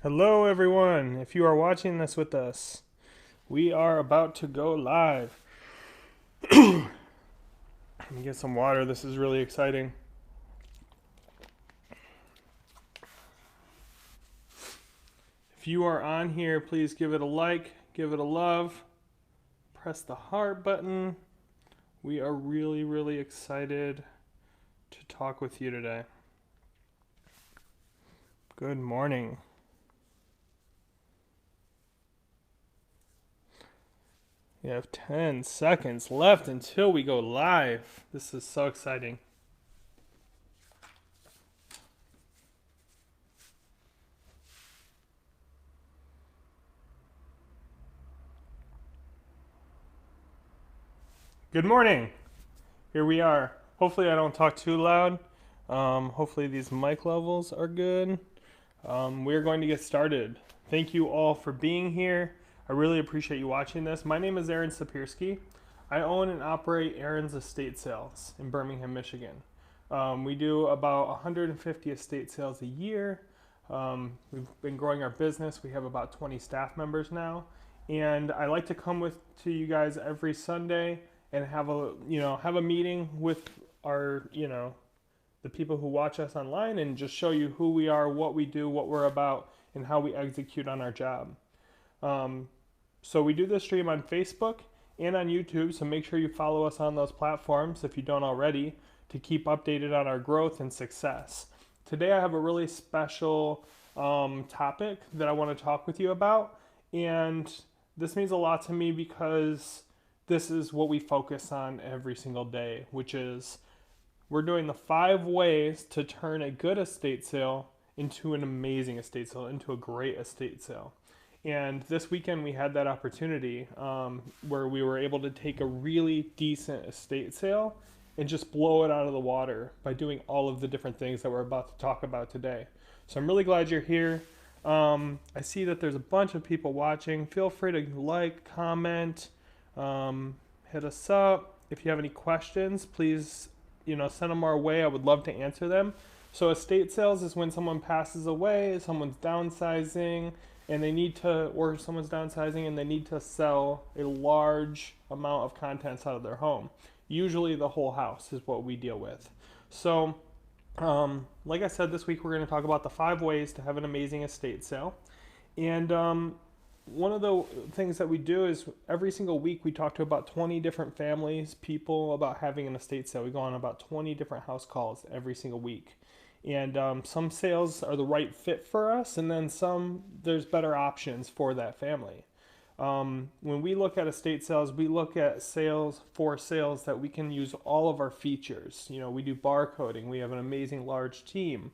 Hello, everyone. If you are watching this with us, we are about to go live. Let me get some water. This is really exciting. If you are on here, please give it a like, give it a love, press the heart button. We are really, really excited to talk with you today. Good morning. We have 10 seconds left until we go live. This is so exciting. Good morning. Here we are. Hopefully, I don't talk too loud. Hopefully, these mic levels are good. We're going to get started. Thank you all for being here. I really appreciate you watching this. My name is Aaron Sapirski. I own and operate Aaron's Estate Sales in Birmingham, Michigan. We do about 150 estate sales a year. We've been growing our business. We have about 20 staff members now, and I like to come to you guys every Sunday and have a meeting with our the people who watch us online and just show you who we are, what we do, what we're about, and how we execute on our job. So we do this stream on Facebook and on YouTube, so make sure you follow us on those platforms if you don't already to keep updated on our growth and success. Today I have a really special topic that I want to talk with you about, and this means a lot to me because this is what we focus on every single day, which is we're doing the 5 ways to turn a good estate sale into an amazing estate sale, into a great estate sale. And this weekend we had that opportunity where we were able to take a really decent estate sale and just blow it out of the water by doing all of the different things that we're about to talk about today. So I'm really glad you're here. I see that there's a bunch of people watching. Feel free to like, comment, hit us up. If you have any questions, please send them our way. I would love to answer them. So estate sales is when someone passes away, someone's downsizing, and someone's downsizing and they need to sell a large amount of contents out of their home. Usually the whole house is what we deal with. So, like I said, this week we're going to talk about the 5 ways to have an amazing estate sale. And one of the things that we do is every single week we talk to about 20 different families, people about having an estate sale. We go on about 20 different house calls every single week. And some sales are the right fit for us, and then there's better options for that family. When we look at estate sales, we look at sales that we can use all of our features. We do barcoding. We have an amazing large team.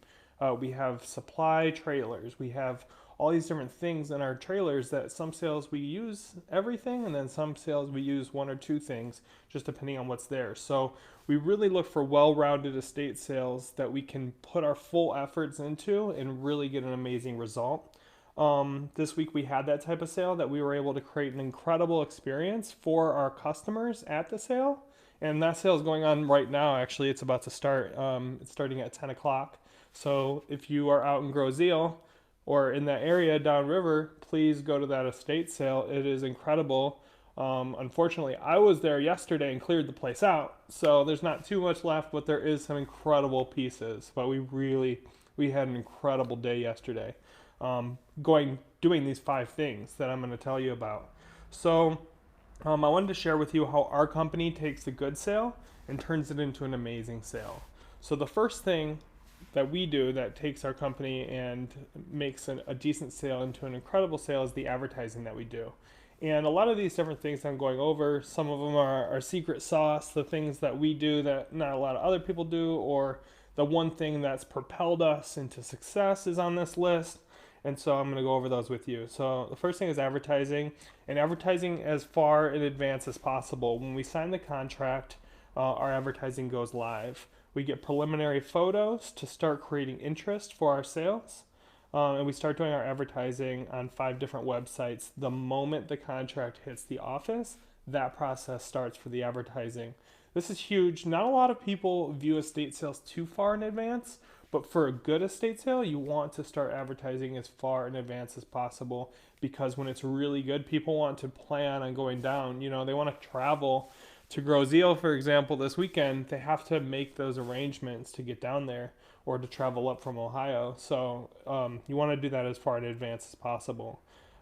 We have supply trailers. We have all these different things in our trailers that some sales we use everything, and then some sales we use 1 or 2 things, just depending on what's there. So we really look for well-rounded estate sales that we can put our full efforts into and really get an amazing result. This week we had that type of sale that we were able to create an incredible experience for our customers at the sale. And that sale is going on right now. Actually, it's about to start. It's starting at 10 o'clock. So if you are out in Groseal or in that area downriver, please go to that estate sale. It is incredible. Unfortunately, I was there yesterday and cleared the place out. So there's not too much left, but there is some incredible pieces. But we had an incredible day yesterday. Doing these 5 things that I'm going to tell you about. So I wanted to share with you how our company takes a good sale and turns it into an amazing sale. So the first thing that we do that takes our company and makes a decent sale into an incredible sale is the advertising that we do. And a lot of these different things I'm going over, some of them are our secret sauce, the things that we do that not a lot of other people do, or the one thing that's propelled us into success is on this list. And so I'm going to go over those with you. So the first thing is advertising, and advertising as far in advance as possible. When we sign the contract, our advertising goes live. We get preliminary photos to start creating interest for our sales. And we start doing our advertising on 5 different websites. The moment the contract hits the office, that process starts for the advertising. This is huge. Not a lot of people view estate sales too far in advance, But for a good estate sale, you want to start advertising as far in advance as possible, because when it's really good, people want to plan on going down. You know, they want to travel to Grow Zeal, for example, this weekend. They have to make those arrangements to get down there or to travel up from Ohio. So you want to do that as far in advance as possible.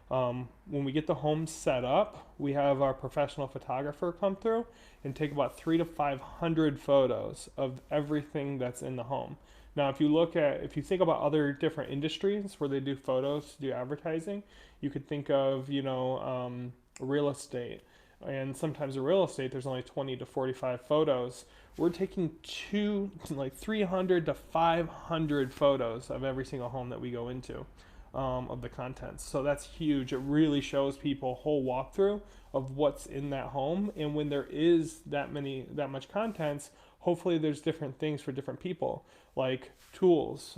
When we get the home set up, we have our professional photographer come through and take about 300 to 500 photos of everything that's in the home. Now, if you think about other different industries where they do photos to do advertising, you could think of, real estate. And sometimes in real estate, there's only 20 to 45 photos. We're taking 300 to 500 photos of every single home that we go into. Of the contents. So that's huge. It really shows people a whole walkthrough of what's in that home. And when there is that much contents, hopefully there's different things for different people, like tools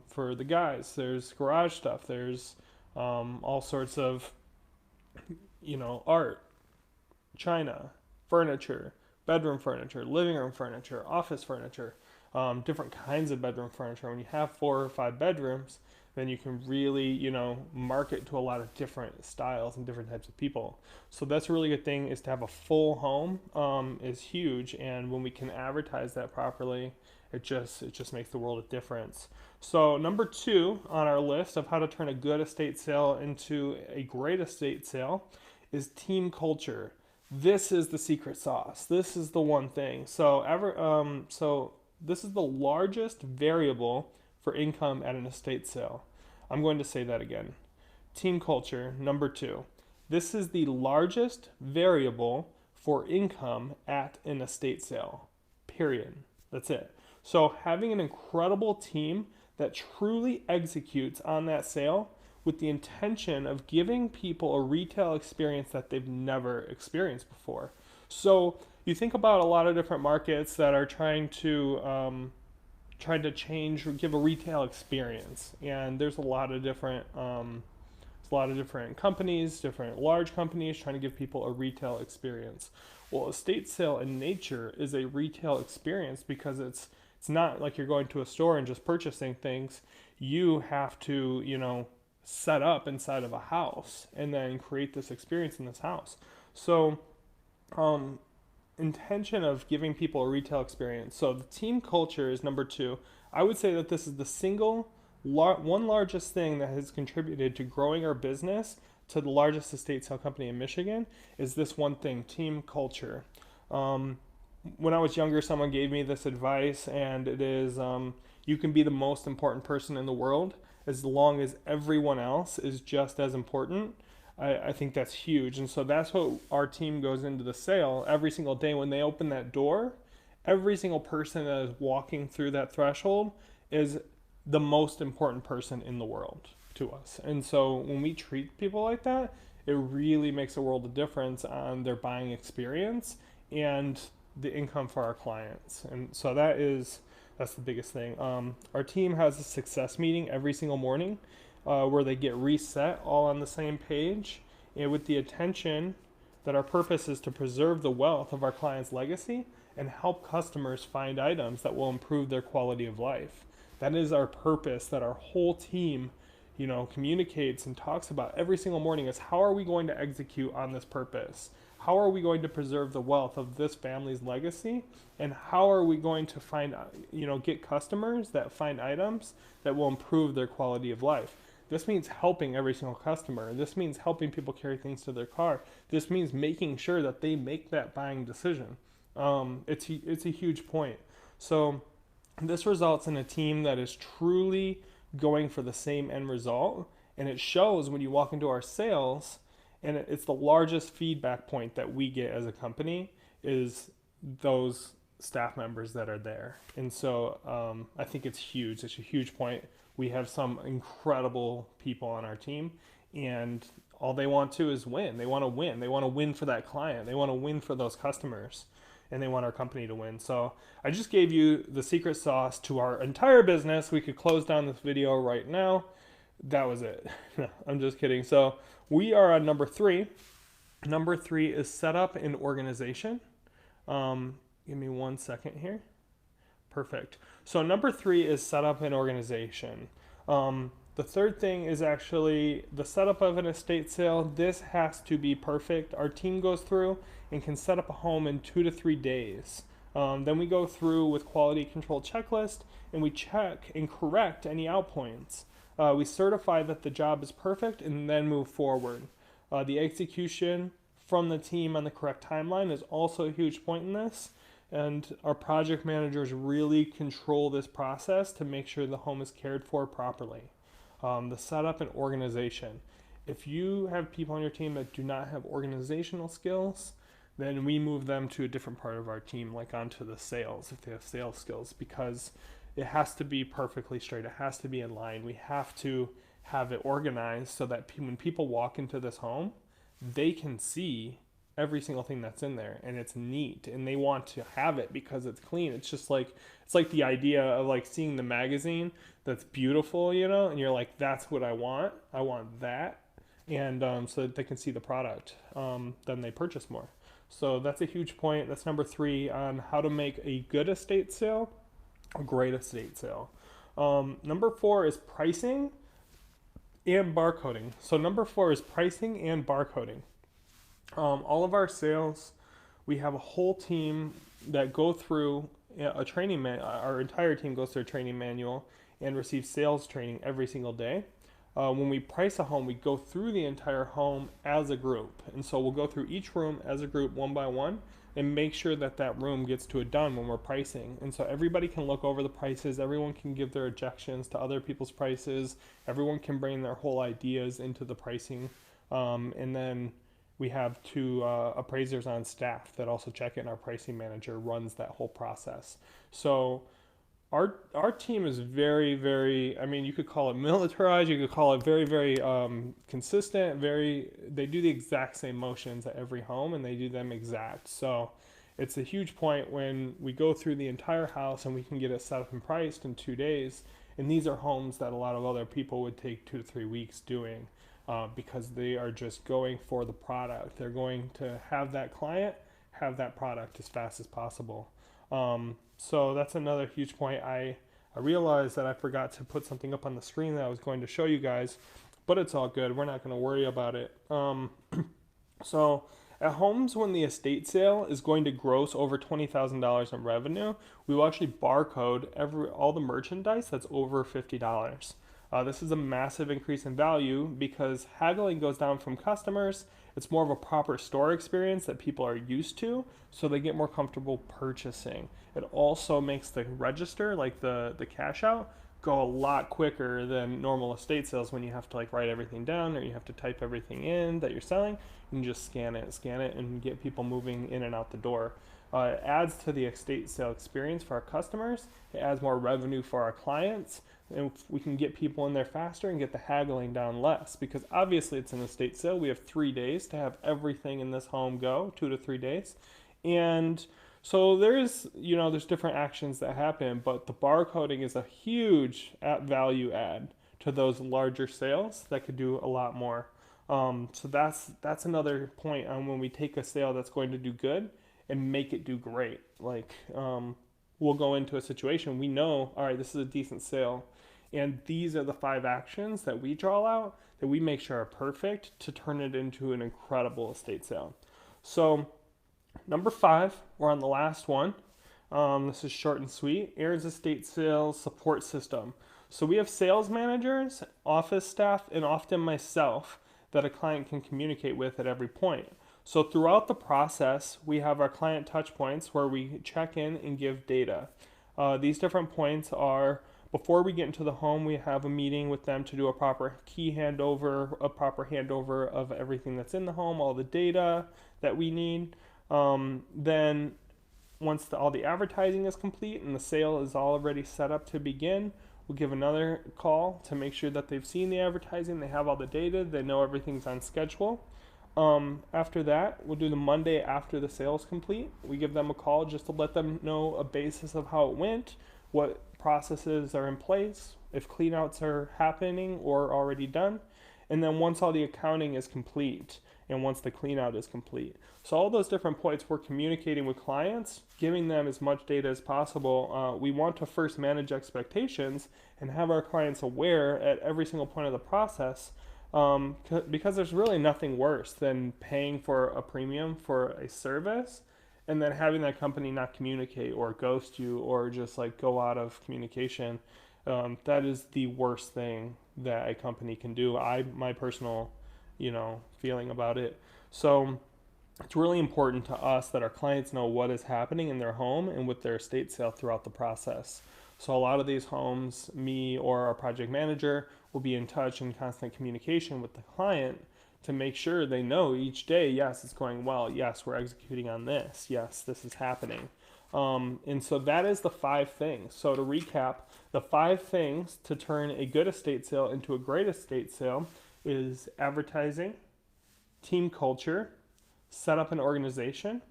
for the guys. There's garage stuff. There's all sorts of, art, china, furniture, bedroom furniture, living room furniture, office furniture, different kinds of bedroom furniture. When you have 4 or 5 bedrooms, then you can really, market to a lot of different styles and different types of people. So that's a really good thing, is to have a full home is huge. And when we can advertise that properly, it just makes the world of difference. So number 2 on our list of how to turn a good estate sale into a great estate sale is team culture. This is the secret sauce. This is the one thing. So this is the largest variable for income at an estate sale. I'm going to say that again. Team culture, number 2. This is the largest variable for income at an estate sale. Period. That's it. So having an incredible team that truly executes on that sale with the intention of giving people a retail experience that they've never experienced before. So you think about a lot of different markets that are trying to change or give a retail experience, and there's a lot of different companies, different large companies trying to give people a retail experience. Well, estate sale in nature is a retail experience, because it's not like you're going to a store and just purchasing things. You have to set up inside of a house and then create this experience in this house. So intention of giving people a retail experience. So the team culture is number 2. I would say that this is the one largest thing that has contributed to growing our business to the largest estate sale company in Michigan, is this one thing, team culture. When I was younger, someone gave me this advice, and it is, you can be the most important person in the world as long as everyone else is just as important. I think that's huge. And so that's what our team goes into the sale every single day. When they open that door, every single person that is walking through that threshold is the most important person in the world to us. And so when we treat people like that, it really makes a world of difference on their buying experience and the income for our clients. And so that's the biggest thing. Our team has a success meeting every single morning, where they get reset all on the same page, and with the attention that our purpose is to preserve the wealth of our clients' legacy and help customers find items that will improve their quality of life. That is our purpose that our whole team, communicates and talks about every single morning, is how are we going to execute on this purpose? How are we going to preserve the wealth of this family's legacy? And how are we going to find, get customers that find items that will improve their quality of life? This means helping every single customer. This means helping people carry things to their car. This means making sure that they make that buying decision. It's a huge point. So this results in a team that is truly going for the same end result. And it shows when you walk into our sales, and it's the largest feedback point that we get as a company, is those staff members that are there. And so I think it's huge. It's a huge point. We have some incredible people on our team, and all they want to is win. They want to win. They want to win for that client. They want to win for those customers, and they want our company to win. So I just gave you the secret sauce to our entire business. We could close down this video right now. That was it. I'm just kidding. So we are on number 3. Number 3 is setup and organization. Give me one second here. Perfect. So number 3 is setup and organization. The third thing is actually the setup of an estate sale. This has to be perfect. Our team goes through and can set up a home in 2 to 3 days. Then we go through with quality control checklist and we check and correct any out points. We certify that the job is perfect and then move forward. The execution from the team on the correct timeline is also a huge point in this. And our project managers really control this process to make sure the home is cared for properly. The setup and organization. If you have people on your team that do not have organizational skills, then we move them to a different part of our team, like onto the sales, if they have sales skills, because it has to be perfectly straight. It has to be in line. We have to have it organized so that when people walk into this home, they can see every single thing that's in there and it's neat and they want to have it because it's clean. It's just like, it's like the idea of like seeing the magazine that's beautiful, you know, and you're like, that's what I want that. And so that they can see the product, then they purchase more. So that's a huge point. That's number 3 on how to make a good estate sale a great estate sale. Number 4 is pricing and barcoding. So number 4 is pricing and barcoding. All of our sales, we have a whole team that go through a training our entire team goes through a training manual and receives sales training every single day. When we price a home, we go through the entire home as a group. And so we'll go through each room as a group one by one and make sure that that room gets to a done when we're pricing. And so everybody can look over the prices. Everyone can give their objections to other people's prices. Everyone can bring their whole ideas into the pricing. And then we have 2 appraisers on staff that also check in. Our pricing manager runs that whole process. So our team is very, very, I mean, you could call it militarized, you could call it very, very consistent, they do the exact same motions at every home and they do them exact. So it's a huge point when we go through the entire house and we can get it set up and priced in 2 days. And these are homes that a lot of other people would take 2 to 3 weeks doing because they are just going for the product. They're going to have that client have that product as fast as possible. So that's another huge point. I realized that I forgot to put something up on the screen that I was going to show you guys, but it's all good. We're not going to worry about it. So at homes when the estate sale is going to gross over $20,000 in revenue, we will actually barcode all the merchandise that's over $50. This is a massive increase in value because haggling goes down from customers. It's more of a proper store experience that people are used to, so they get more comfortable purchasing. It also makes the register, like the cash out, go a lot quicker than normal estate sales when you have to like write everything down or you have to type everything in that you're selling. You can just scan it, and get people moving in and out the door. It adds to the estate sale experience for our customers. It adds more revenue for our clients. And we can get people in there faster and get the haggling down less because obviously it's an estate sale. We have 3 days to have everything in this home go, 2 to 3 days. And so there's different actions that happen, but the barcoding is a huge value add to those larger sales that could do a lot more. So that's another point on when we take a sale that's going to do good and make it do great. Like we'll go into a situation, we know, all right, this is a decent sale. And these are the 5 actions that we draw out that we make sure are perfect to turn it into an incredible estate sale. So number 5, we're on the last one. This is short and sweet. Aaron's Estate Sales Support System. So we have sales managers, office staff, and often myself that a client can communicate with at every point. So throughout the process, we have our client touch points where we check in and give data. These different points are, before we get into the home, we have a meeting with them to do a proper key handover, a proper handover of everything that's in the home, all the data that we need. Then once all the advertising is complete and the sale is already set up to begin, we'll give another call to make sure that they've seen the advertising, they have all the data, they know everything's on schedule. After that, we'll do the Monday after the sale is complete. We give them a call just to let them know a basis of how it went, what processes are in place, if cleanouts are happening or already done. and then once all the accounting is complete, and once the clean out is complete. So all those different points, we're communicating with clients, giving them as much data as possible. We want to first manage expectations and have our clients aware at every single point of the process, because there's really nothing worse than paying for a premium for a service and then having that company not communicate or ghost you or just like go out of communication. That is the worst thing that a company can do. My personal, feeling about it. So it's really important to us that our clients know what is happening in their home and with their estate sale throughout the process. So a lot of these homes, me or our project manager will be in touch and constant communication with the client to make sure they know each day, yes, it's going well. Yes, we're executing on this. Yes, this is happening. And so that is the 5 things. So to recap, the 5 things to turn a good estate sale into a great estate sale is advertising, team culture, setup and organization,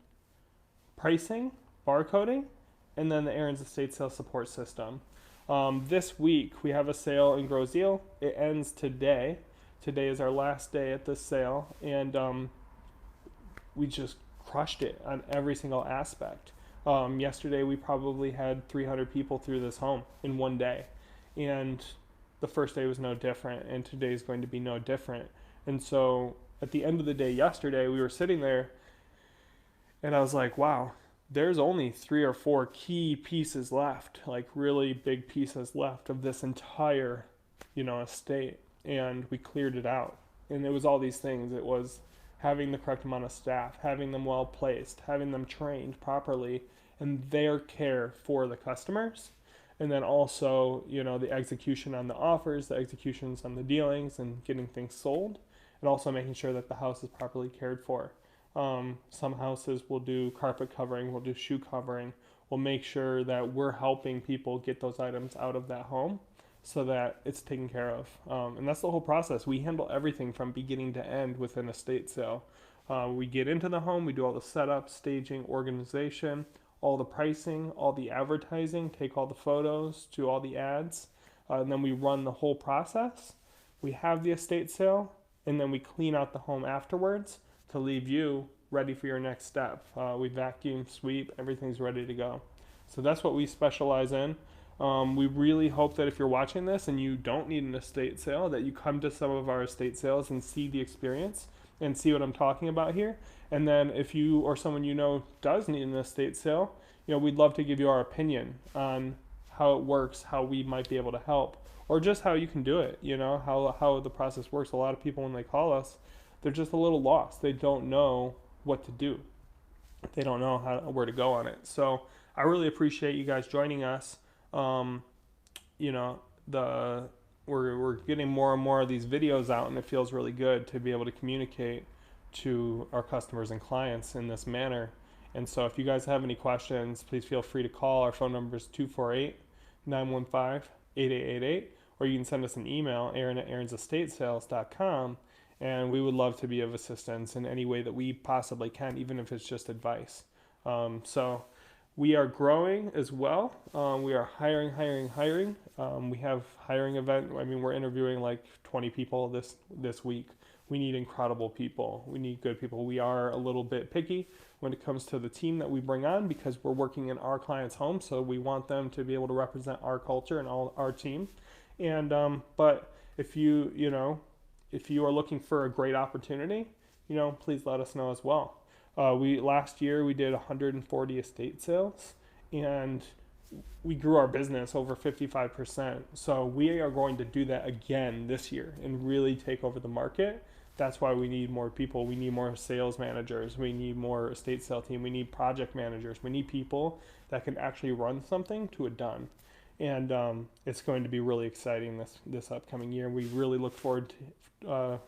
pricing, barcoding, and then the Aaron's Estate Sales Support System. This week we have a sale in Grosse Ile. It ends today. Today is our last day at this sale, and we just crushed it on every single aspect. Yesterday we probably had 300 people through this home in one day, and the first day was no different, and today is going to be no different. And so at the end of the day yesterday, we were sitting there, and I was like, wow, there's only 3 or 4 key pieces left, like really big pieces left of this entire, estate. And we cleared it out. And it was all these things. It was having the correct amount of staff, having them well placed, having them trained properly, and their care for the customers. And then also, the execution on the offers, the executions on the dealings, and getting things sold, and also making sure that the house is properly cared for. Some houses will do carpet covering, will do shoe covering, we'll make sure that we're helping people get those items out of that home so that it's taken care of. And that's the whole process. We handle everything from beginning to end with an estate sale. We get into the home, we do all the setup, staging, organization, all the pricing, all the advertising, take all the photos, do all the ads, and then we run the whole process. We have the estate sale, and then we clean out the home afterwards to leave you ready for your next step. We vacuum, sweep, everything's ready to go. So that's what we specialize in. We really hope that if you're watching this and you don't need an estate sale, that you come to some of our estate sales and see the experience and see what I'm talking about here. And then if you or someone does need an estate sale, we'd love to give you our opinion on how it works, how we might be able to help, or just how you can do it, how the process works. A lot of people, when they call us, they're just a little lost. They don't know what to do. They don't know where to go on it. So I really appreciate you guys joining us. We're getting more and more of these videos out, and it feels really good to be able to communicate to our customers and clients in this manner. And so if you guys have any questions, please feel free to call. Our phone number is 248-915-8888, or you can send us an email, aaron@aaronsestatesales.com, and we would love to be of assistance in any way that we possibly can, even if it's just advice. So we are growing as well. We are hiring. We have hiring event. We're interviewing like 20 people this week. We need incredible people. We need good people. We are a little bit picky when it comes to the team that we bring on because we're working in our clients' homes. So we want them to be able to represent our culture and all our team. And but if you are looking for a great opportunity, please let us know as well. Last year we did 140 estate sales, and we grew our business over 55%. So we are going to do that again this year and really take over the market. That's why we need more people. We need more sales managers. We need more estate sale team. We need project managers. We need people that can actually run something to a done. And it's going to be really exciting this upcoming year. We really look forward to,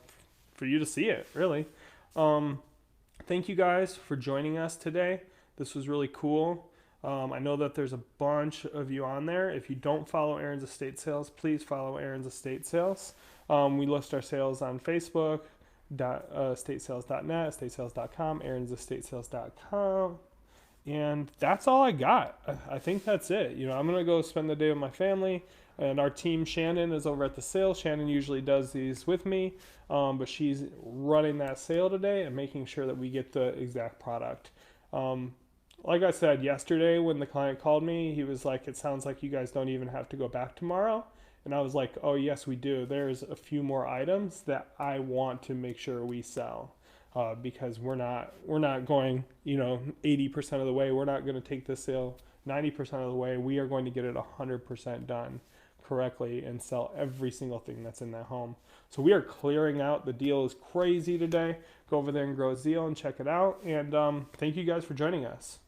for you to see it, really. Thank you guys for joining us today. This was really cool. I know that there's a bunch of you on there. If you don't follow Aaron's Estate Sales, please follow Aaron's Estate Sales. We list our sales on Facebook, estatesales.net, estatesales.com, aaronsestatesales.com, And that's all I got. I think that's it. You know, I'm gonna go spend the day with my family, and our team Shannon is over at the sale. Shannon usually does these with me, but she's running that sale today and making sure that we get the exact product. Um, like I said yesterday, when the client called me, he was like, "It sounds like you guys don't even have to go back tomorrow." And I was like, "Oh yes, we do. There's a few more items that I want to make sure we sell." Because we're not going 80% of the way. We're not going to take this sale 90% of the way. We are going to get it 100% done correctly and sell every single thing that's in that home. So we are clearing out. The deal is crazy today. Go over there and Grow Zeal and check it out. And thank you guys for joining us.